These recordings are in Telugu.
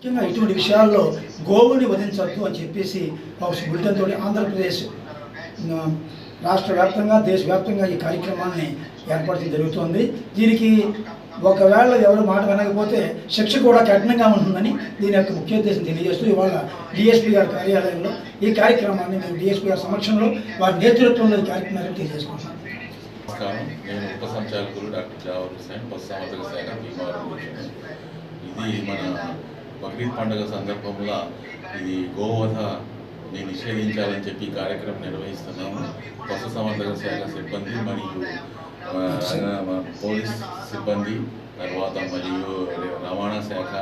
ముఖ్యంగా ఇటువంటి విషయాల్లో గోవుని వధించవద్దు అని చెప్పేసి ఒక బులెటిన్తో ఆంధ్రప్రదేశ్ రాష్ట్ర వ్యాప్తంగా దేశవ్యాప్తంగా ఈ కార్యక్రమాన్ని ఏర్పాటు జరుగుతోంది. దీనికి ఒకవేళ ఎవరు మాట వినకపోతే శిక్ష కూడా కఠినంగా ఉంటుందని దీని యొక్క ముఖ్య ఉద్దేశం తెలియజేస్తూ ఇవాళ డిఎస్పీ గారి కార్యాలయంలో ఈ కార్యక్రమాన్ని మేము డిఎస్పీ గారి సమక్షంలో వారి నేతృత్వంలో ఈ కార్యక్రమాన్ని తెలియజేసుకుంటున్నాం. నమస్కారం, నేను ఉప సంచాలకులు డాక్టర్ జావర్ హుసేన్, పశుసంవర్ధక శాఖ భీమవరం. ఇది మన బక్రీద్ పండుగ సందర్భంలో ఇది గోవధని నిషేధించాలని చెప్పి కార్యక్రమం నిర్వహిస్తున్నాము. పశుసంవర్ధక శాఖ సిబ్బంది మరియు పోలీస్ సిబ్బంది, తర్వాత మరియు రవాణా శాఖ,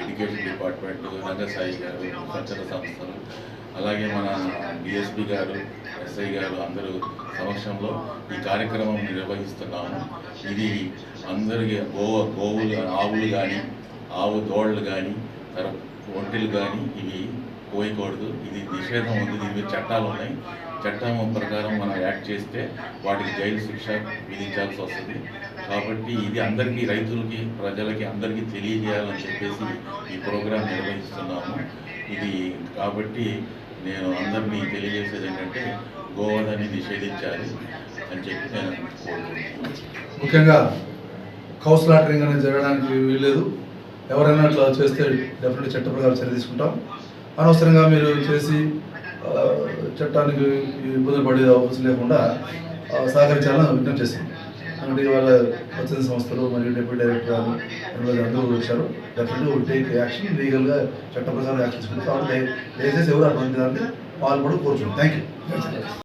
ఎడ్యుకేషన్ డిపార్ట్మెంట్, రంగసాయి గారు, స్వచ్ఛత సంస్థలు, అలాగే మన డిఎస్పీ గారు, ఎస్ఐ గారు అందరూ సమక్షంలో ఈ కార్యక్రమం నిర్వహిస్తున్నాము. ఇది అందరికీ గోవులు, ఆవులు కానీ, ఆవు దోళ్ళు కానీ, ఒంటెలు కానీ ఇవి కోయకూడదు. ఇది నిషేధం ఉంది. దీని మీద చట్టాలు ఉన్నాయి. చట్టం ప్రకారం మనం యాక్ట్ చేస్తే వాటికి జైలు శిక్ష విధించాల్సి వస్తుంది. కాబట్టి ఇది అందరికీ, రైతులకి, ప్రజలకి అందరికీ తెలియజేయాలని చెప్పేసి ఈ ప్రోగ్రాం నిర్వహిస్తున్నాము. ఇది కాబట్టి నేను అందరినీ తెలియజేసేది ఏంటంటే గోవధని నిషేధించాలి అని చెప్పి నేను కోరుకుంటున్నాను. ముఖ్యంగా కౌ స్లాటరింగ్ అనేది జరగడానికి వీల్లేదు. ఎవరైనా అట్లా చేస్తే డెఫినెట్లీ చట్ట ప్రకారం చర్య తీసుకుంటాం. అనవసరంగా మీరు చేసి చట్టానికి ఇబ్బందులు పడే అవకాశం లేకుండా సహకరించాలని విజ్ఞప్తి చేసింది. అంటే ఇవాళ స్వచ్ఛంద సంస్థలు మరియు డిప్యూటీ డైరెక్టర్ అందరూ వచ్చారు. డెఫినెట్లీ టేక్ యాక్షన్, లీగల్గా చట్ట ప్రకారం యాక్షన్ తీసుకుంటాం. కాబట్టి దయచేసి ఎవరు అటువంటి దాన్ని పాల్పడి కోరుచున్నాం. Thank you.